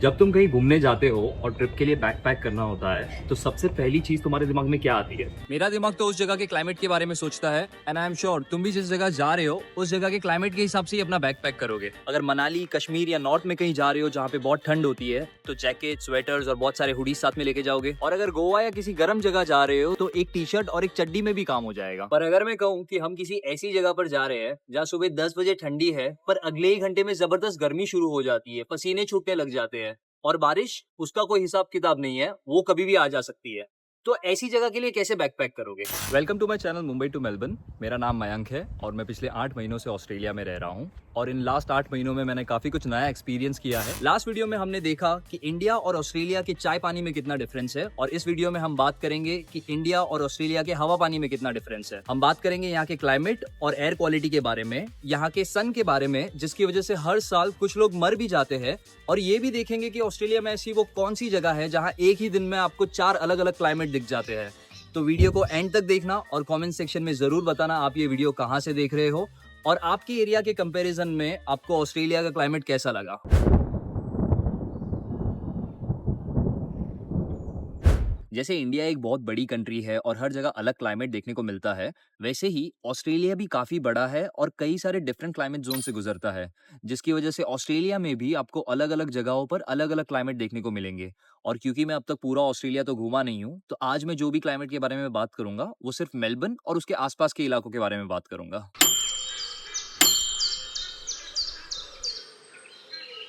जब तुम कहीं घूमने जाते हो और ट्रिप के लिए बैकपैक करना होता है तो सबसे पहली चीज तुम्हारे दिमाग में क्या आती है? मेरा दिमाग तो उस जगह के क्लाइमेट के बारे में सोचता है एंड आई एम श्योर तुम भी जिस जगह जा रहे हो उस जगह के क्लाइमेट के हिसाब से ही अपना बैग पैक करोगे। अगर मनाली, कश्मीर या नॉर्थ में कहीं जा रहे हो जहाँ पे बहुत ठंड होती है तो जैकेट, स्वेटर्स और बहुत सारे हुडीज साथ में लेके जाओगे। और अगर गोवा या किसी गर्म जगह जा रहे हो तो एक टी शर्ट और एक चड्डी में भी काम हो जाएगा। पर अगर मैं कहूँ कि हम किसी ऐसी जगह पर जा रहे हैं जहाँ सुबह 10 बजे ठंडी है पर अगले ही घंटे में जबरदस्त गर्मी शुरू हो जाती है, पसीने छूटने लग जाते हैं और बारिश, उसका कोई हिसाब किताब नहीं है, वो कभी भी आ जा सकती है। तो ऐसी जगह के लिए कैसे बैकपैक करोगे? Welcome to my channel Mumbai to Melbourne. मेरा नाम मयंक है और मैं पिछले 8 महीनों से ऑस्ट्रेलिया में रह रहा हूँ और इन लास्ट 8 महीनों में मैंने काफी कुछ नया एक्सपीरियंस किया है। लास्ट वीडियो में हमने देखा कि इंडिया और ऑस्ट्रेलिया के चाय पानी में कितना डिफरेंस है और इस वीडियो में हम बात करेंगे कि इंडिया और ऑस्ट्रेलिया के हवा पानी में कितना डिफरेंस है। हम बात करेंगे यहाँ के क्लाइमेट और एयर क्वालिटी के बारे में, यहाँ के सन के बारे में जिसकी वजह से हर साल कुछ लोग मर भी जाते हैं, और ये भी देखेंगे कि ऑस्ट्रेलिया में ऐसी वो कौन सी जगह है जहाँ एक ही दिन में आपको 4 अलग अलग क्लाइमेट दिख जाते हैं। तो वीडियो को एंड तक देखना और कमेंट सेक्शन में जरूर बताना आप ये वीडियो कहाँ से देख रहे हो और आपके एरिया के कंपैरिजन में आपको ऑस्ट्रेलिया का क्लाइमेट कैसा लगा। जैसे इंडिया एक बहुत बड़ी कंट्री है और हर जगह अलग क्लाइमेट देखने को मिलता है, वैसे ही ऑस्ट्रेलिया भी काफी बड़ा है और कई सारे डिफरेंट क्लाइमेट जोन से गुजरता है, जिसकी वजह से ऑस्ट्रेलिया में भी आपको अलग अलग जगहों पर अलग अलग क्लाइमेट देखने को मिलेंगे। और क्योंकि मैं अब तक पूरा ऑस्ट्रेलिया तो घूमा नहीं हूँ, तो आज मैं जो भी क्लाइमेट के बारे में बात करूंगा वो सिर्फ मेलबर्न और उसके आसपास के इलाकों के बारे में बात करूंगा।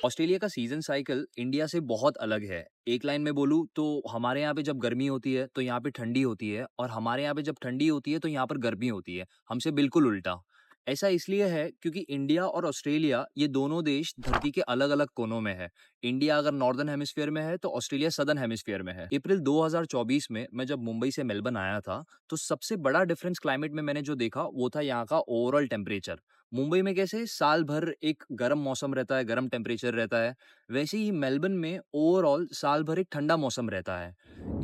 ऑस्ट्रेलिया का सीजन साइकिल इंडिया से बहुत अलग है। एक लाइन में बोलूँ तो हमारे यहाँ पे जब गर्मी होती है तो यहाँ पे ठंडी होती है और हमारे यहाँ पे जब ठंडी होती है तो यहाँ पर गर्मी होती है, हमसे बिल्कुल उल्टा। ऐसा इसलिए है क्योंकि इंडिया और ऑस्ट्रेलिया ये दोनों देश धरती के अलग अलग कोनों में है। इंडिया अगर नॉर्दर्न हेमिस्फीयर में है तो ऑस्ट्रेलिया सदर्न हेमिस्फीयर में है। अप्रैल 2024 में मैं जब मुंबई से मेलबर्न आया था तो सबसे बड़ा डिफरेंस क्लाइमेट में मैंने जो देखा वो था यहाँ का ओवरऑल टेम्परेचर। मुंबई में कैसे साल भर एक गर्म मौसम रहता है, गर्म टेम्परेचर रहता है, वैसे ही मेलबर्न में ओवरऑल साल भर एक ठंडा मौसम रहता है।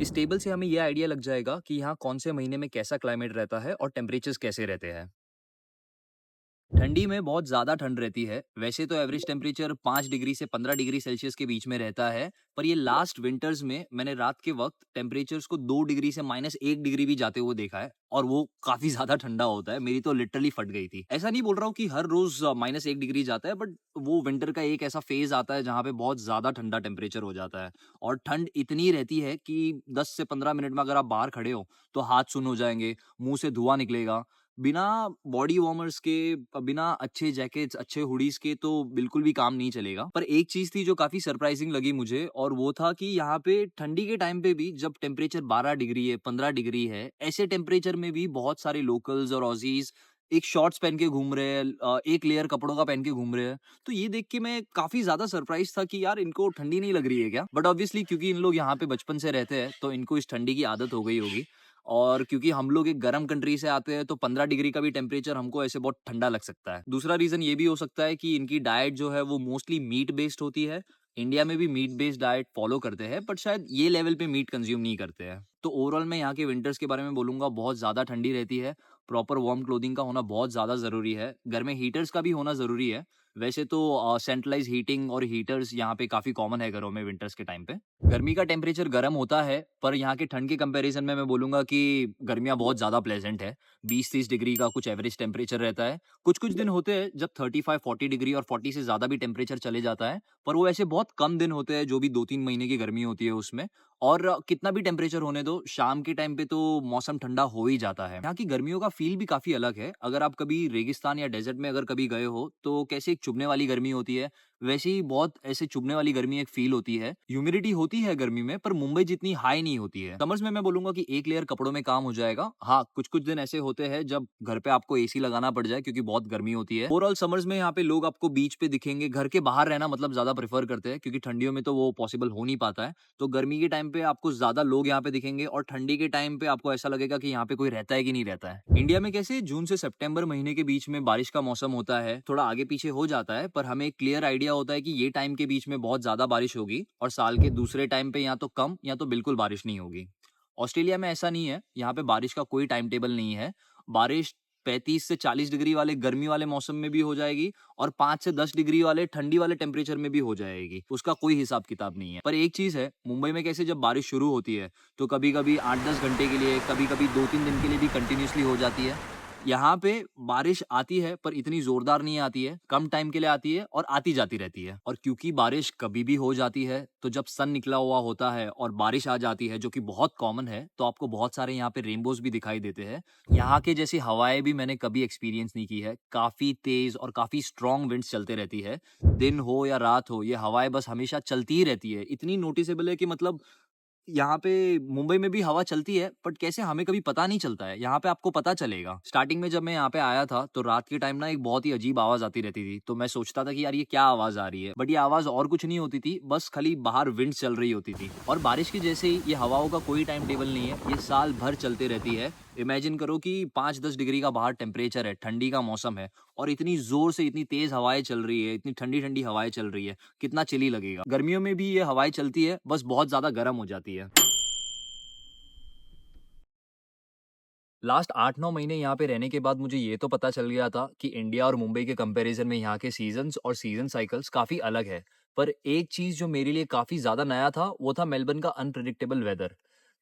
इस टेबल से हमें यह आइडिया लग जाएगा कि यहाँ कौन से महीने में कैसा क्लाइमेट रहता है और टेम्परेचर्स कैसे रहते हैं। ठंडी में बहुत ज़्यादा ठंड रहती है। वैसे तो एवरेज टेम्परेचर 5 डिग्री से 15 डिग्री सेल्सियस के बीच में रहता है, पर ये लास्ट विंटर्स में मैंने रात के वक्त टेम्परेचर्स को 2 डिग्री से -1 डिग्री भी जाते हुए देखा है और वो काफ़ी ज़्यादा ठंडा होता है। मेरी तो लिटरली फट गई थी। ऐसा नहीं बोल रहा हूँ कि हर रोज़ -1 डिग्री जाता है, बट वो विंटर का एक ऐसा फेज़ आता है जहाँ पे बहुत ज़्यादा ठंडा टेम्परेचर हो जाता है और ठंड इतनी रहती है कि 10 से 15 मिनट में अगर आप बाहर खड़े हो, तो हाथ सुन्न हो जाएँगे, मुँह से धुआँ निकलेगा। बिना बॉडी वार्मर्स के, बिना अच्छे जैकेट्स, अच्छे हुडीज के तो बिल्कुल भी काम नहीं चलेगा। पर एक चीज थी जो काफी सरप्राइजिंग लगी मुझे और वो था कि यहाँ पे ठंडी के टाइम पे भी जब टेम्परेचर 12 डिग्री है, 15 डिग्री है, ऐसे टेम्परेचर में भी बहुत सारे लोकल्स और ऑजीज एक शॉर्ट्स पहन के घूम रहे हैं, एक लेयर कपड़ों का पहन के घूम रहे हैं। तो ये देख के मैं काफी ज्यादा सरप्राइज था कि यार इनको ठंडी नहीं लग रही है क्या। बट ऑब्वियसली क्योंकि इन लोग यहाँ पे बचपन से रहते हैं तो इनको इस ठंडी की आदत हो गई होगी, और क्योंकि हम लोग एक गर्म कंट्री से आते हैं तो 15 डिग्री का भी टेम्परेचर हमको ऐसे बहुत ठंडा लग सकता है। दूसरा रीजन ये भी हो सकता है कि इनकी डाइट जो है वो मोस्टली मीट बेस्ड होती है। इंडिया में भी मीट बेस्ड डाइट फॉलो करते हैं बट शायद ये लेवल पे मीट कंज्यूम नहीं करते हैं। तो ओवरऑल मैं यहाँ के विंटर्स के बारे में बोलूंगा, बहुत ज्यादा ठंडी रहती है। प्रॉपर वार्म क्लोथिंग का होना बहुत ज्यादा जरूरी है। घर में हीटर्स का भी होना जरूरी है। वैसे तो सेंट्रलाइज हीटिंग और हीटर्स यहाँ पे काफी कॉमन है घरों में विंटर्स के टाइम पे। गर्मी का टेम्परेचर गर्म होता है पर यहाँ के ठंड के कंपैरिजन में मैं बोलूंगा कि गर्मियाँ बहुत ज़्यादा प्लेजेंट है। 20-30 डिग्री का कुछ एवरेज टेम्परेचर रहता है। कुछ-कुछ दिन होते हैं जब 35-40 डिग्री और 40 से ज़्यादा भी टेम्परेचर चले जाता है, पर वो ऐसे बहुत कम दिन होते हैं जो भी 2-3 महीने की गर्मी होती है उसमें। और कितना भी टेम्परेचर होने दो, शाम के टाइम पे तो मौसम ठंडा हो ही जाता है। यहाँ की गर्मियों का फील भी काफ़ी अलग है। अगर आप कभी रेगिस्तान या डेजर्ट में अगर कभी गए हो, तो कैसे एक चुभने वाली गर्मी होती है, वैसे ही बहुत ऐसे चुभने वाली गर्मी एक फील होती है। ह्यूमिडिटी होती है गर्मी में पर मुंबई जितनी हाई नहीं होती है। समर्स में मैं बोलूंगा कि एक लेयर कपड़ों में काम हो जाएगा। हाँ, कुछ कुछ दिन ऐसे होते हैं जब घर पे आपको एसी लगाना पड़ जाए क्योंकि बहुत गर्मी होती है। ओवरऑल समर्स में यहाँ पे लोग आपको बीच पे दिखेंगे, घर के बाहर रहना मतलब ज्यादा प्रेफर करते हैं क्योंकि ठंडियों में तो वो पॉसिबल हो नहीं पाता है। तो गर्मी के टाइम पे आपको ज्यादा लोग यहाँ पे दिखेंगे और ठंडी के टाइम पे आपको ऐसा लगेगा कि यहाँ पे कोई रहता है कि नहीं रहता है। इंडिया में कैसे जून से सितंबर महीने के बीच में बारिश का मौसम होता है, थोड़ा आगे पीछे हो जाता है, पर हमें एक क्लियर आइडिया होता है कि ये टाइम के बीच में बहुत ज्यादा बारिश होगी और साल के दूसरे टाइम पे या तो कम या तो बिल्कुल बारिश नहीं होगी। ऑस्ट्रेलिया में ऐसा नहीं है, यहाँ पे बारिश का कोई टाइम टेबल नहीं है। बारिश 35 से 40 डिग्री वाले गर्मी वाले मौसम में भी हो जाएगी और 5 से 10 डिग्री वाले ठंडी वाले टेम्परेचर में भी हो जाएगी। उसका कोई हिसाब किताब नहीं है। पर एक चीज़ है, मुंबई में कैसे जब बारिश शुरू होती है तो कभी-कभी 8-10 घंटे के लिए, कभी-कभी 2-3 दिन के लिए भी कंटिन्यूअसली हो जाती है। यहाँ पे बारिश आती है पर इतनी ज़ोरदार नहीं आती है, कम टाइम के लिए आती है और आती-जाती रहती है। और क्योंकि बारिश कभी भी हो जाती है, तो जब सन निकला हुआ होता है और बारिश आ जाती है, जो कि बहुत कॉमन है, तो आपको बहुत सारे यहाँ पे रेनबोज़ भी दिखाई देते हैं। यहाँ के जैसी हवाएँ भी मैंने कभी एक्सपीरियंस नहीं की है। काफ़ी तेज़ और काफ़ी स्ट्रॉन्ग विंड्स चलते रहती है। दिन हो या रात हो, ये हवाएँ बस हमेशा चलती ही रहती है। इतनी नोटिसेबल है कि मतलब यहाँ पे मुंबई में भी हवा चलती है, बट कैसे हमें कभी पता नहीं चलता है। यहाँ पे आपको पता चलेगा। स्टार्टिंग में जब मैं यहाँ पे आया था, तो रात के टाइम ना एक बहुत ही अजीब आवाज़ आती रहती थी। तो मैं सोचता था कि यार ये क्या आवाज़ आ रही है? बट ये आवाज़ और कुछ नहीं होती थी, बस खाली बाहर विंड चल रही होती थी। और बारिश की जैसे ही ये हवाओं का कोई टाइम टेबल नहीं है, ये साल भर चलते रहती है। इमेजिन करो कि 5-10 डिग्री का बाहर टेम्परेचर है, ठंडी का मौसम है और इतनी ज़ोर से इतनी तेज़ हवाएँ चल रही है, इतनी ठंडी-ठंडी हवाएँ चल रही है, कितना चिली लगेगा। गर्मियों में भी ये हवाएँ चलती है, बस बहुत ज़्यादा गर्म हो जाती है। लास्ट 8-9 महीने यहाँ पे रहने के बाद मुझे ये तो पता चल गया था कि इंडिया और मुंबई के कंपैरिजन में यहाँ के सीज़न्स और सीज़न साइकिल्स काफ़ी अलग है। पर एक चीज़ जो मेरे लिए काफ़ी ज़्यादा नया था, वो था मेलबर्न का अनप्रेडिक्टेबल वेदर।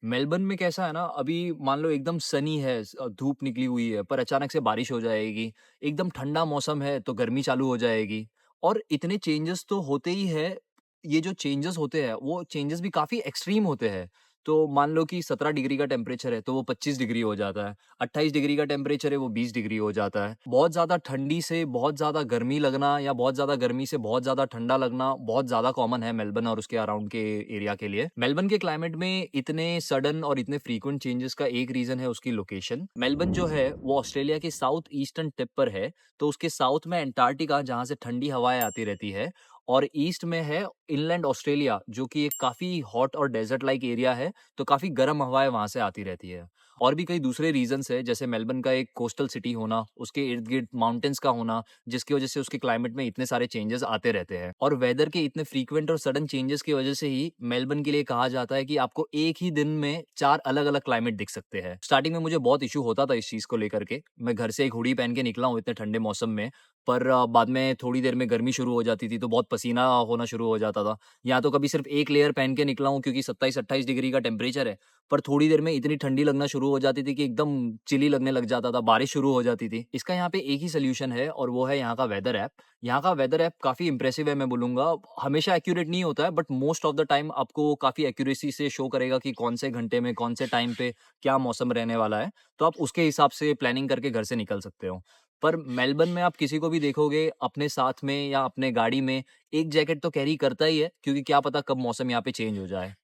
मेलबर्न में कैसा है ना, अभी मान लो एकदम सनी है, धूप निकली हुई है, पर अचानक से बारिश हो जाएगी। एकदम ठंडा मौसम है, तो गर्मी चालू हो जाएगी। और इतने चेंजेस तो होते ही है, ये जो चेंजेस होते हैं, वो चेंजेस भी काफ़ी एक्सट्रीम होते हैं। तो मान लो कि 17 डिग्री का टेम्परेचर है, तो वो 25 डिग्री हो जाता है। 28 डिग्री का टेम्परेचर है, वो 20 डिग्री हो जाता है। बहुत ज़्यादा ठंडी से बहुत ज़्यादा गर्मी लगना या बहुत ज़्यादा गर्मी से बहुत ज़्यादा ठंडा लगना बहुत ज़्यादा कॉमन है मेलबर्न और उसके अराउंड के एरिया के लिए। मेलबर्न के क्लाइमेट में इतने सडन और इतने फ्रीक्वेंट चेंजेस का एक रीज़न है उसकी लोकेशन। मेलबर्न जो है, वो ऑस्ट्रेलिया के साउथ ईस्टर्न टिप पर है, तो उसके साउथ में अंटार्कटिका जहाँ से ठंडी हवाएँ आती रहती है और ईस्ट में है इनलैंड ऑस्ट्रेलिया, जो कि एक काफ़ी हॉट और डेज़र्ट लाइक एरिया है, तो काफ़ी गर्म हवाएँ वहाँ से आती रहती है। और भी कई दूसरे रीज़न्स हैं, जैसे मेलबर्न का एक कोस्टल सिटी होना, उसके इर्द-गिर्द माउंटेन्स का होना, जिसकी वजह से उसके क्लाइमेट में इतने सारे चेंजेस आते रहते हैं। और वेदर के इतने फ्रीक्वेंट और सडन चेंजेस की वजह से ही मेलबर्न के लिए कहा जाता है कि आपको एक ही दिन में 4 अलग-अलग क्लाइमेट दिख सकते हैं। स्टार्टिंग में मुझे बहुत इश्यू होता था इस चीज़ को लेकर के। मैं घर से एक हुडी पहन के निकला हूँ इतने ठंडे मौसम में, पर बाद में थोड़ी देर में गर्मी शुरू हो जाती थी, तो बहुत पसीना होना शुरू हो जाता था। या तो कभी सिर्फ़ एक लेयर पहन के निकला हूँ क्योंकि 27-28 डिग्री का टेम्परेचर है, पर थोड़ी देर में इतनी ठंडी लगना शुरू हो जाती थी कि एकदम चिली लगने लग जाता था, बारिश शुरू हो जाती थी। इसका यहाँ पे एक ही सॉल्यूशन है और वो है यहाँ का वेदर ऐप। यहाँ का वेदर ऐप काफ़ी इम्प्रेसिव है, मैं बोलूँगा। हमेशा एक्यूरेट नहीं होता है, but most of the time आपको काफ़ी एक्यूरेसी से शो करेगा कि कौन से घंटे में, कौन से टाइम पे क्या मौसम रहने वाला है। तो आप उसके हिसाब से प्लानिंग करके घर से निकल सकते हो। पर मेलबर्न में आप किसी को भी देखोगे अपने साथ में या अपने गाड़ी में एक जैकेट तो कैरी करता ही है, क्योंकि क्या पता कब मौसम यहाँ पे चेंज हो जाए।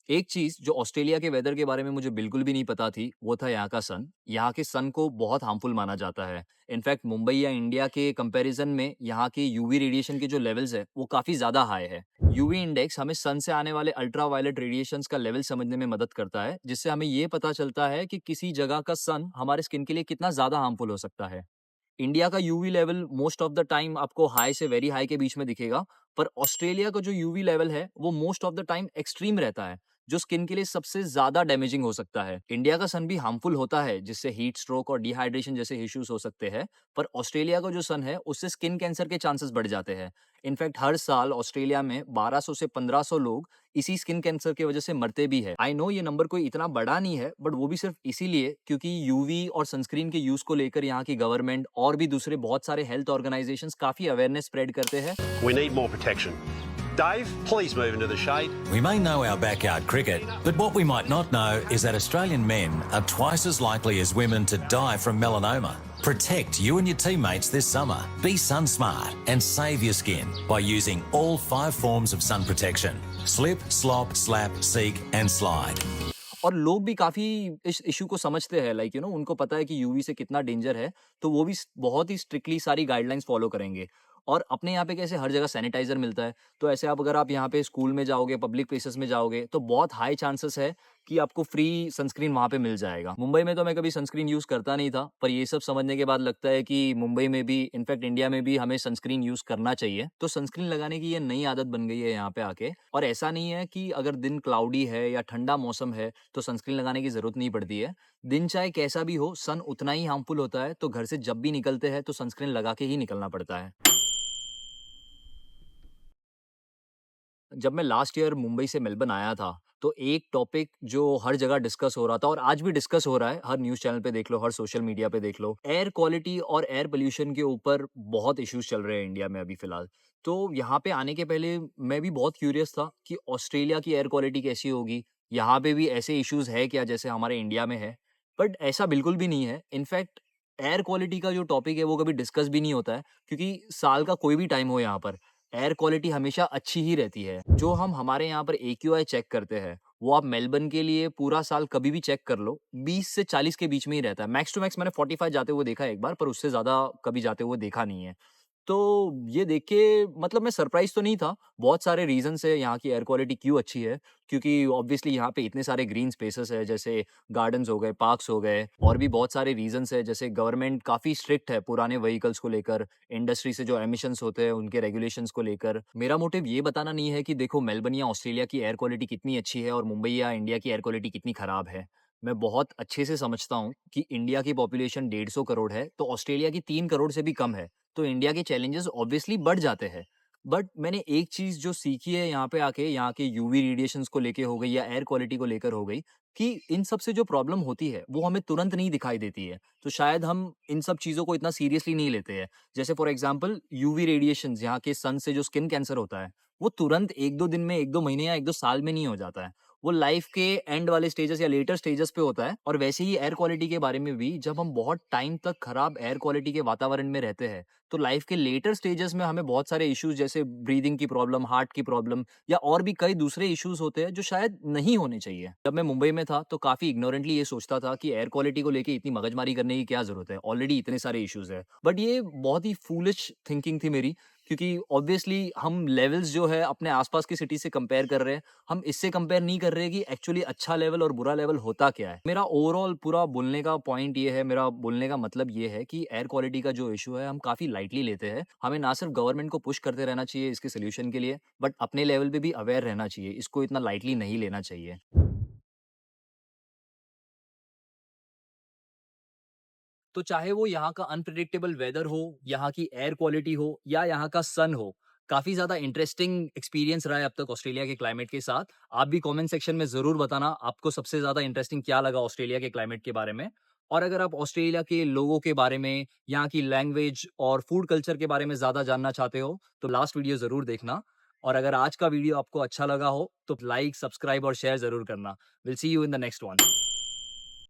एक चीज़ जो ऑस्ट्रेलिया के वेदर के बारे में मुझे बिल्कुल भी नहीं पता थी, वो था यहाँ का सन। यहाँ के सन को बहुत हार्मफुल माना जाता है। इनफैक्ट मुंबई या इंडिया के कंपैरिज़न में यहाँ के यूवी रेडिएशन के जो लेवल्स हैं, वो काफ़ी ज़्यादा हाई है। यूवी इंडेक्स हमें सन से आने वाले अल्ट्रावायलेट रेडिएशंस का लेवल समझने में मदद करता है, जिससे हमें ये पता चलता है कि किसी जगह का सन हमारे स्किन के लिए कितना ज़्यादा हार्मफुल हो सकता है। इंडिया का UV level most of the time आपको हाई से वेरी हाई के बीच में दिखेगा, पर ऑस्ट्रेलिया का जो यूवी लेवल है, वो most of the time extreme रहता है, जो स्किन के लिए सबसे ज़्यादा डैमेजिंग हो सकता है। इंडिया का सन भी हार्मफुल होता है, जिससे हीट स्ट्रोक और डिहाइड्रेशन जैसे इश्यूज़ हो सकते हैं, पर ऑस्ट्रेलिया का जो सन है, उससे स्किन कैंसर के चांसेस बढ़ जाते हैं। इनफैक्ट हर साल ऑस्ट्रेलिया में 1200 से 1500 लोग इसी स्किन कैंसर की वजह से मरते भी हैं। आई नो ये नंबर कोई इतना बड़ा नहीं है, बट वो भी सिर्फ इसीलिए क्योंकि यूवी और सनस्क्रीन के यूज़ को लेकर यहाँ की गवर्नमेंट और भी दूसरे बहुत सारे हेल्थ ऑर्गेनाइजेशंस काफ़ी अवेयरनेस स्प्रेड करते हैं। We need more protection. Dave, please move into the shade. We may know our backyard cricket, but what we might not know is that Australian men are twice as likely as women to die from melanoma. Protect you and your teammates this summer. Be sun smart and save your skin by using all 5 forms of sun protection. Slip, slop, slap, seek and slide. और लोग भी काफ़ी इस issue को समझते हैं, like उनको पता है कि यूवी से कितना डेंजर है, तो वो भी बहुत ही स्ट्रिक्टली सारी गाइडलाइंस फॉलो करेंगे। और अपने यहाँ पे कैसे हर जगह सैनिटाइजर मिलता है, तो ऐसे आप अगर आप यहाँ पे स्कूल में जाओगे, पब्लिक प्लेसेस में जाओगे, तो बहुत हाई चांसेस है कि आपको फ्री सनस्क्रीन वहाँ पे मिल जाएगा। मुंबई में तो मैं कभी सनस्क्रीन यूज़ करता नहीं था, पर ये सब समझने के बाद लगता है कि मुंबई में भी, इनफैक्ट इंडिया में भी हमें सनस्क्रीन यूज़ करना चाहिए। तो सनस्क्रीन लगाने की ये नई आदत बन गई है यहाँ पे आके, और ऐसा नहीं है कि अगर दिन क्लाउडी है या ठंडा मौसम है, तो सनस्क्रीन लगाने की ज़रूरत नहीं पड़ती है। दिन चाहे कैसा भी हो, सन उतना ही हार्मफुल होता है, तो घर से जब भी निकलते हैं, तो सनस्क्रीन लगा के ही निकलना पड़ता है। जब मैं लास्ट ईयर मुंबई से मेलबर्न आया था, तो एक टॉपिक जो हर जगह डिस्कस हो रहा था और आज भी डिस्कस हो रहा है, हर न्यूज़ चैनल पे देख लो, हर सोशल मीडिया पे देख लो, एयर क्वालिटी और एयर पोल्यूशन के ऊपर बहुत इश्यूज़ चल रहे हैं इंडिया में अभी फ़िलहाल। तो यहाँ पे आने के पहले मैं भी बहुत क्यूरियस था कि ऑस्ट्रेलिया की एयर क्वालिटी कैसी होगी? यहाँ पे भी ऐसे इश्यूज़ है क्या जैसे हमारे इंडिया में है? बट ऐसा बिल्कुल भी नहीं है। इनफैक्ट एयर क्वालिटी का जो टॉपिक है वो कभी डिस्कस भी नहीं होता है, क्योंकि साल का कोई भी टाइम हो यहाँ पर, एयर क्वालिटी हमेशा अच्छी ही रहती है। जो हम हमारे यहाँ पर एक्यूआई चेक करते हैं, वो आप मेलबर्न के लिए पूरा साल कभी भी चेक कर लो, 20 से 40 के बीच में ही रहता है। मैक्स टू मैक्स मैंने 45 जाते हुए देखा है एक बार, पर उससे ज़्यादा कभी जाते हुए देखा नहीं है। तो ये देख के मतलब मैं सरप्राइज़ तो नहीं था। बहुत सारे रीज़न्स है यहाँ की एयर क्वालिटी क्यों अच्छी है, क्योंकि ऑब्वियसली यहाँ पे इतने सारे ग्रीन स्पेसेस है, जैसे गार्डन्स हो गए, पार्क्स हो गए, और भी बहुत सारे रीज़न्स है, जैसे गवर्नमेंट काफ़ी स्ट्रिक्ट है पुराने व्हीकल्स को लेकर, इंडस्ट्री से जो एमिशंस होते हैं उनके रेगुलेशंस को लेकर। मेरा मोटिव ये बताना नहीं है कि देखो मेलबर्न या ऑस्ट्रेलिया की एयर क्वालिटी कितनी अच्छी है और मुंबई या इंडिया की एयर क्वालिटी कितनी खराब है। मैं बहुत अच्छे से समझता हूँ कि इंडिया की पॉपुलेशन 150 करोड़ है, तो ऑस्ट्रेलिया की 3 करोड़ से भी कम है। तो इंडिया के चैलेंजेस ऑब्वियसली बढ़ जाते हैं। बट मैंने एक चीज़ जो सीखी है यहाँ पे आके, यहाँ के यूवी रेडिएशंस को लेके हो गई या एयर क्वालिटी को लेकर हो गई, कि इन सब से जो प्रॉब्लम होती है, वो हमें तुरंत नहीं दिखाई देती है। तो शायद हम इन सब चीज़ों को इतना सीरियसली नहीं लेते हैं। जैसे फॉर एग्ज़ाम्पल यूवी रेडिएशंस, यहाँ के सन से जो स्किन कैंसर होता है, वो तुरंत 1-2 दिन में, 1-2 महीने या 1-2 साल में नहीं हो जाता है। वो लाइफ के एंड वाले स्टेजेस या लेटर स्टेजेस पे होता है। और वैसे ही एयर क्वालिटी के बारे में भी, जब हम बहुत टाइम तक खराब एयर क्वालिटी के वातावरण में रहते हैं, तो लाइफ के लेटर स्टेजेस में हमें बहुत सारे इश्यूज, जैसे ब्रीदिंग की प्रॉब्लम, हार्ट की प्रॉब्लम, या और भी कई दूसरे इश्यूज होते हैं जो शायद नहीं होने चाहिए। जब मैं मुंबई में था, तो काफी इग्नोरेंटली ये सोचता था कि एयर क्वालिटी को लेके इतनी मगजमारी करने की क्या जरूरत है, ऑलरेडी इतने सारे इश्यूज है। बट ये बहुत ही फूलिश थिंकिंग थी मेरी, क्योंकि ऑब्वियसली हम लेवल्स जो है अपने आसपास की सिटी से कंपेयर कर रहे हैं। हम इससे कंपेयर नहीं कर रहे कि एक्चुअली अच्छा लेवल और बुरा लेवल होता क्या है। मेरा ओवरऑल पूरा बोलने का पॉइंट ये है, मेरा बोलने का मतलब ये है कि एयर क्वालिटी का जो इशू है, हम काफ़ी लाइटली लेते हैं। हमें ना सिर्फ गवर्नमेंट को पुश करते रहना चाहिए इसके सोल्यूशन के लिए, बट अपने लेवल पे भी अवेयर रहना चाहिए। इसको इतना लाइटली नहीं लेना चाहिए। तो चाहे वो यहाँ का अनप्रेडिक्टेबल वेदर हो, यहाँ की एयर क्वालिटी हो, या यहाँ का सन हो, काफ़ी ज़्यादा इंटरेस्टिंग एक्सपीरियंस रहा है अब तक ऑस्ट्रेलिया के क्लाइमेट के साथ। आप भी कमेंट सेक्शन में ज़रूर बताना आपको सबसे ज़्यादा इंटरेस्टिंग क्या लगा ऑस्ट्रेलिया के क्लाइमेट के बारे में। और अगर आप ऑस्ट्रेलिया के लोगों के बारे में, यहाँ की लैंग्वेज और फूड कल्चर के बारे में ज़्यादा जानना चाहते हो, तो लास्ट वीडियो ज़रूर देखना। और अगर आज का वीडियो आपको अच्छा लगा हो, तो लाइक, सब्सक्राइब और शेयर ज़रूर करना। Will see you in the next one.